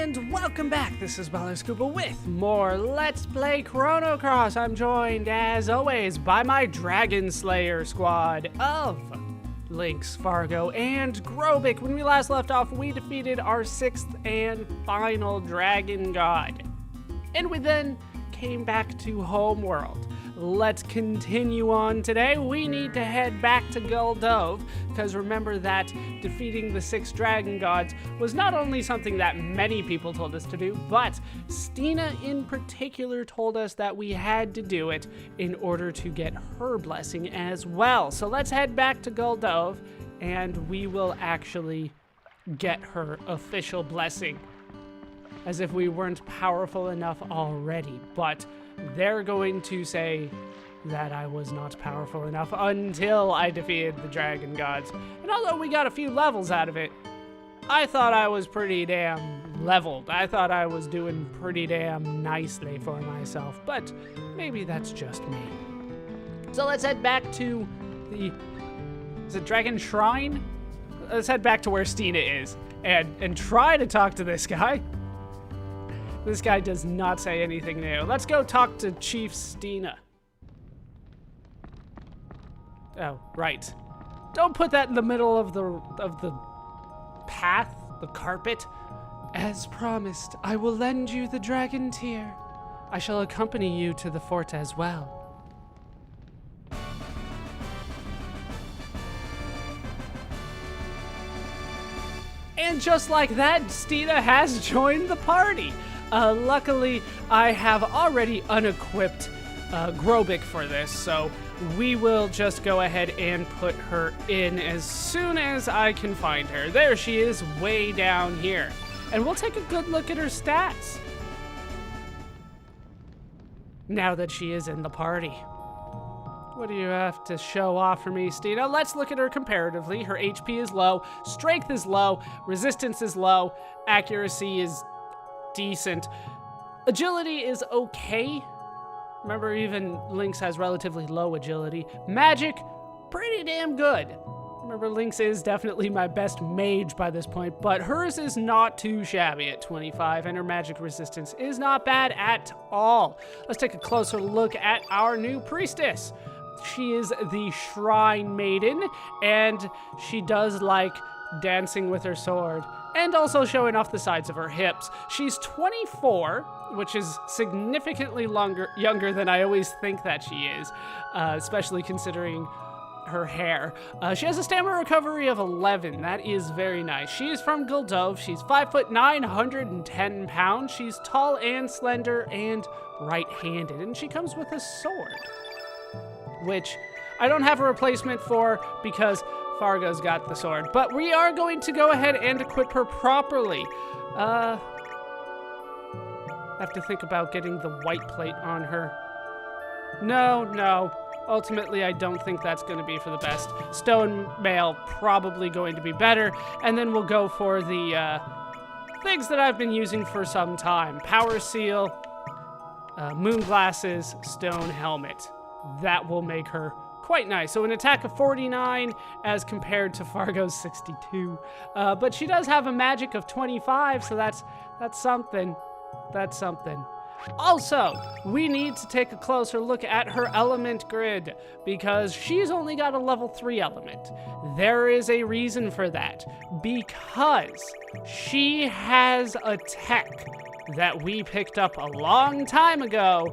and welcome back. This is Scuba with more Let's Play Chrono Cross. I'm joined, as always, by my Dragon Slayer squad of Lynx, Fargo, and Grobik. When we last left off, we defeated our 6th and final dragon god. And we then came back to Homeworld. Let's continue on today. We need to head back to Guldove, because remember that defeating the 6 dragon gods was not only something that many people told us to do, but Steena in particular told us that we had to do it in order to get her blessing as well. So let's head back to Guldove, and we will actually get her official blessing. As if we weren't powerful enough already, but they're going to say that I was not powerful enough until I defeated the dragon gods. And although we got a few levels out of it, I thought I was pretty damn leveled. I thought I was doing pretty damn nicely for myself, but maybe that's just me. So let's head back to is it Dragon Shrine? Let's head back to where Steena is and try to talk to this guy. This guy does not say anything new. Let's go talk to Chief Steena. Oh, right. Don't put that in the middle of the path, the carpet. As promised, I will lend you the dragon tear. I shall accompany you to the fort as well. And just like that, Steena has joined the party. Luckily, I have already unequipped Grobik for this, so we will just go ahead and put her in as soon as I can find her. There she is, way down here. And we'll take a good look at her stats now that she is in the party. What do you have to show off for me, Steena? Let's look at her comparatively. Her HP is low, strength is low, resistance is low, accuracy is decent. Agility is okay. Remember, even Lynx has relatively low agility. Magic, pretty damn good. Remember, Lynx is definitely my best mage by this point, but hers is not too shabby at 25, and her magic resistance is not bad at all. Let's take a closer look at our new priestess. She is the Shrine Maiden, and she does like dancing with her sword, and also showing off the sides of her hips. She's 24, which is significantly younger than I always think that she is, especially considering her hair. She has a stamina recovery of 11. That is very nice. She is from Guldove. She's 5 foot 9, 110 pounds. She's tall and slender and right-handed, and she comes with a sword, which I don't have a replacement for because Fargo's got the sword, but we are going to go ahead and equip her properly. I have to think about getting the white plate on her. No. Ultimately, I don't think that's going to be for the best. Stone mail probably going to be better, and then we'll go for the things that I've been using for some time. Power seal, moon glasses, stone helmet. That will make her quite nice. So an attack of 49 as compared to Fargo's 62. But she does have a magic of 25, so that's something. That's something. Also, we need to take a closer look at her element grid because she's only got a level 3 element. There is a reason for that, because she has a tech that we picked up a long time ago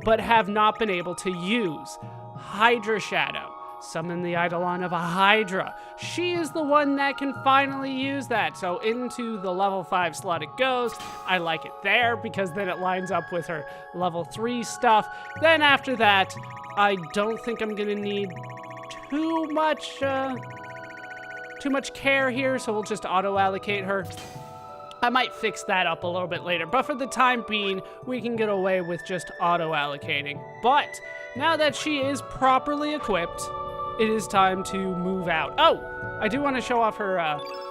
but have not been able to use. Hydra Shadow. Summon the Eidolon of a Hydra. She is the one that can finally use that. So into the level 5 slot it goes. I like it there because then it lines up with her level 3 stuff. Then after that, I don't think I'm gonna need too much care here, so we'll just auto-allocate her. I might fix that up a little bit later, but for the time being, we can get away with just auto-allocating. But now that she is properly equipped, it is time to move out. Oh, I do want to show off her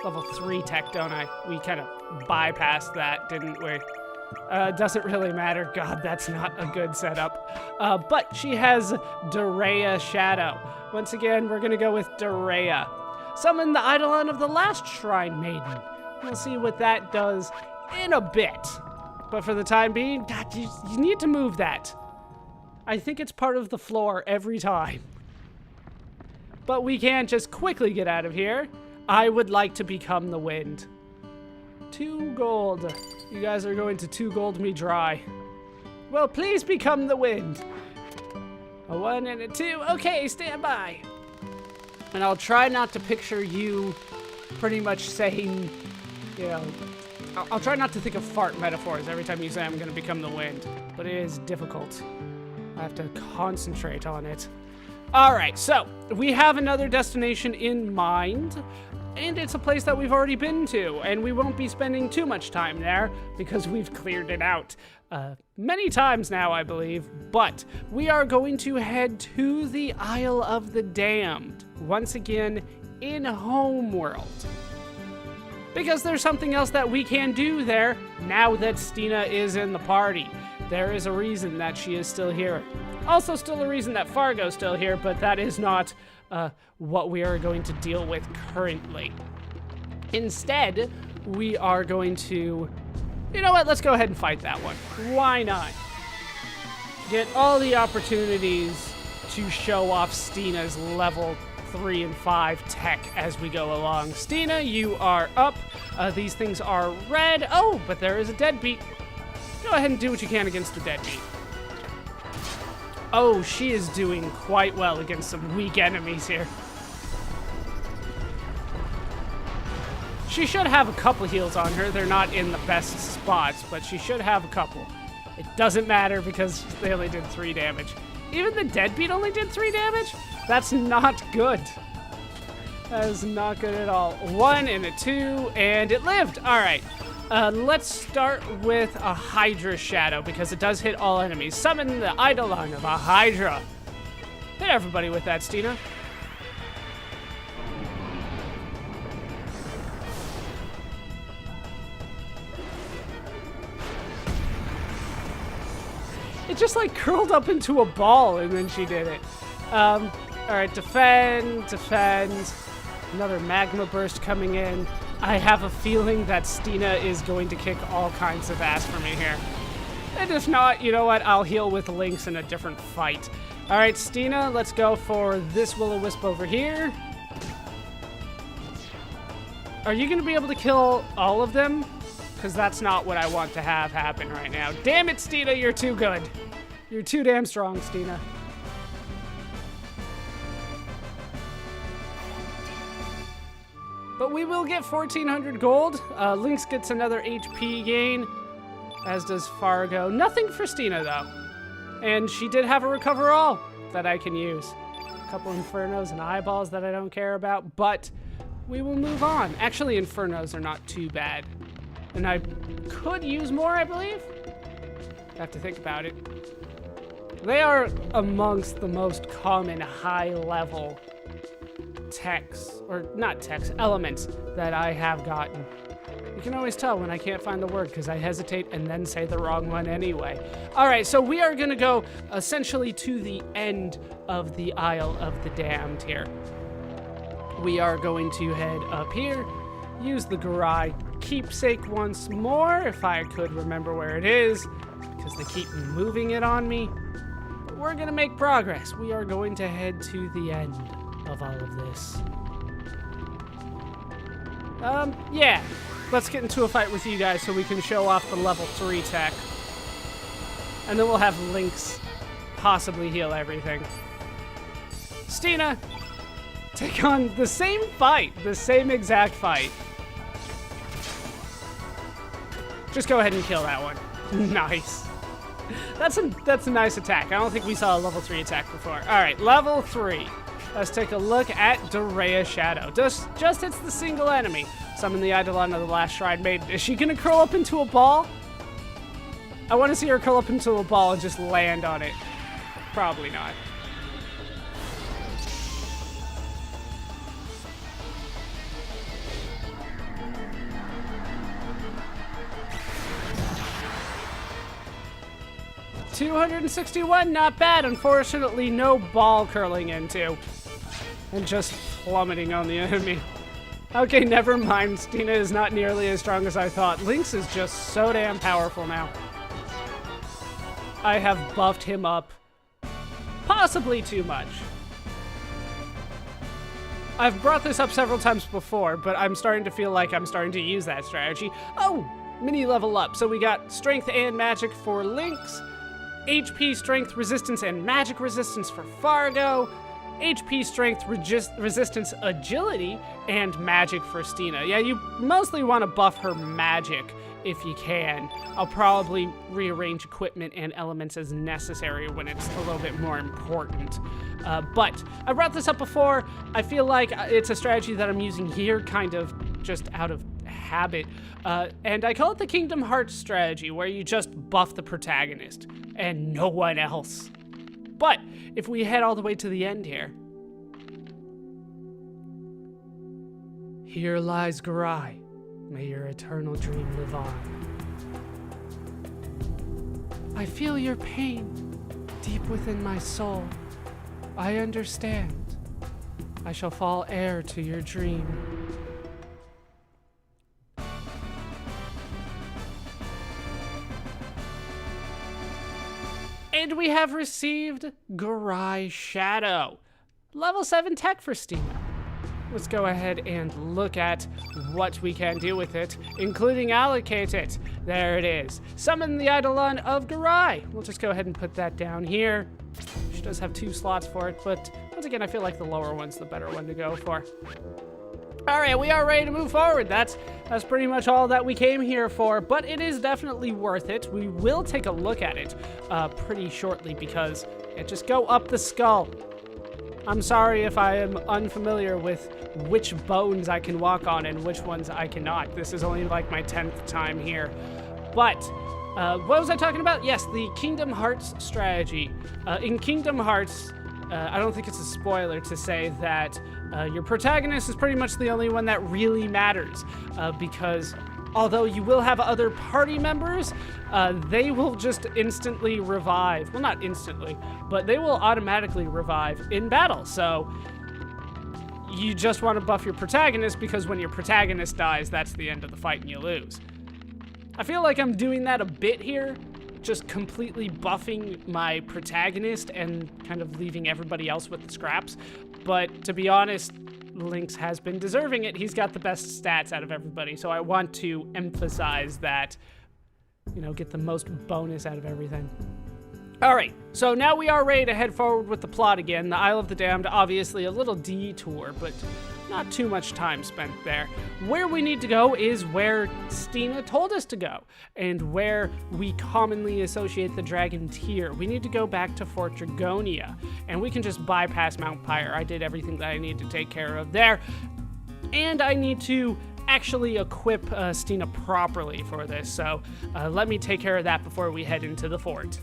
level 3 tech, don't I? We kind of bypassed that, didn't we? Doesn't really matter. God, that's not a good setup. But she has Dorea Shadow. Once again, we're going to go with Dorea. Summon the Eidolon of the last Shrine Maiden. We'll see what that does in a bit. But for the time being, God, you need to move that. I think it's part of the floor every time. But we can just quickly get out of here. I would like to become the wind. 2 gold. You guys are going to 2 gold me dry. Well, please become the wind. A 1 and a 2. Okay, stand by. And I'll try not to picture you pretty much saying, you know, I'll try not to think of fart metaphors every time you say I'm going to become the wind. But it is difficult. I have to concentrate on it. All right, so we have another destination in mind. And it's a place that we've already been to, and we won't be spending too much time there because we've cleared it out many times now, I believe. But we are going to head to the Isle of the Damned, once again in Homeworld. Because there's something else that we can do there now that Steena is in the party. There is a reason that she is still here. Also still a reason that Fargo's still here, but that is not what we are going to deal with currently. Instead, we are going to... You know what? Let's go ahead and fight that one. Why not? Get all the opportunities to show off Steena's level 3 and 5 tech as we go along. Steena, you are up. These things are red. Oh, but there is a deadbeat. Go ahead and do what you can against the deadbeat. Oh, she is doing quite well against some weak enemies here. She should have a couple heals on her. They're not in the best spots, but she should have a couple. It doesn't matter because they only did 3 damage. Even the deadbeat only did 3 damage? That's not good. That is not good at all. 1 and a 2, and it lived. All right. Let's start with a Hydra Shadow because it does hit all enemies. Summon the Eidolon of a Hydra. Hit everybody with that, Steena. It just like curled up into a ball and then she did it. All right, defend. Another magma burst coming in. I have a feeling that Steena is going to kick all kinds of ass for me here. And if not, you know what? I'll heal with Lynx in a different fight. All right, Steena, let's go for this Will-O-Wisp over here. Are you going to be able to kill all of them? Because that's not what I want to have happen right now. Damn it, Steena, you're too good. You're too damn strong, Steena. But we will get 1,400 gold. Lynx gets another HP gain, as does Fargo. Nothing for Steena, though. And she did have a Recover All that I can use. A couple Infernos and Eyeballs that I don't care about, but we will move on. Actually, Infernos are not too bad. And I could use more, I believe. I have to think about it. They are amongst the most common high-level techs, or not techs, elements that I have gotten. You can always tell when I can't find the word because I hesitate and then say the wrong one anyway. All right, so we are going to go essentially to the end of the Isle of the Damned here. We are going to head up here, use the Garai keepsake once more, if I could remember where it is, because they keep moving it on me. But we're going to make progress. We are going to head to the end of all of this. Yeah. Let's get into a fight with you guys so we can show off the level 3 tech. And then we'll have Lynx possibly heal everything. Steena, take on the same fight, the same exact fight. Just go ahead and kill that one. Nice. That's a nice attack. I don't think we saw a level 3 attack before. All right, level 3. Let's take a look at Dorea Shadow. Just hits the single enemy. Summon the Eidolon of the Last Shrine Maiden. Is she gonna curl up into a ball? I want to see her curl up into a ball and just land on it. Probably not. $261, not bad. Unfortunately, no ball curling into. And just plummeting on the enemy. Okay, never mind. Steena is not nearly as strong as I thought. Lynx is just so damn powerful now. I have buffed him up possibly too much. I've brought this up several times before, but I'm starting to feel like I'm starting to use that strategy. Oh, mini level up. So we got strength and magic for Lynx, HP, strength, resistance, and magic resistance for Fargo, HP, strength, resistance, agility, and magic for Steena. Yeah, you mostly want to buff her magic if you can. I'll probably rearrange equipment and elements as necessary when it's a little bit more important. But I brought this up before. I feel like it's a strategy that I'm using here kind of just out of habit. And I call it the Kingdom Hearts strategy, where you just buff the protagonist and no one else. But if we head all the way to the end here. Here lies Garai. May your eternal dream live on. I feel your pain deep within my soul. I understand. I shall fall heir to your dream. And we have received Garai Shadow. Level 7 tech for Steena. Let's go ahead and look at what we can do with it, including allocate it. There it is. Summon the Eidolon of Garai. We'll just go ahead and put that down here. She does have 2 slots for it, but once again, I feel like the lower one's the better one to go for. All right, we are ready to move forward. That's pretty much all that we came here for, but it is definitely worth it. We will take a look at it pretty shortly because just go up the skull. I'm sorry if I am unfamiliar with which bones I can walk on and which ones I cannot. This is only like my 10th time here. But what was I talking about? Yes, the Kingdom Hearts strategy. In Kingdom Hearts, I don't think it's a spoiler to say that your protagonist is pretty much the only one that really matters, because although you will have other party members, they will just instantly revive. Well, not instantly, but they will automatically revive in battle. So you just want to buff your protagonist, because when your protagonist dies, that's the end of the fight and you lose. I feel like I'm doing that a bit here, just completely buffing my protagonist and kind of leaving everybody else with the scraps. But to be honest, Lynx has been deserving it. He's got the best stats out of everybody, so I want to emphasize that, you know, get the most bonus out of everything. All right, so now we are ready to head forward with the plot again. The Isle of the Damned, obviously a little detour, but not too much time spent there. Where we need to go is where Steena told us to go, and where we commonly associate the Dragon Tier. We need to go back to Fort Dragonia, and we can just bypass Mount Pyre. I did everything that I need to take care of there, and I need to actually equip Steena properly for this, so let me take care of that before we head into the fort.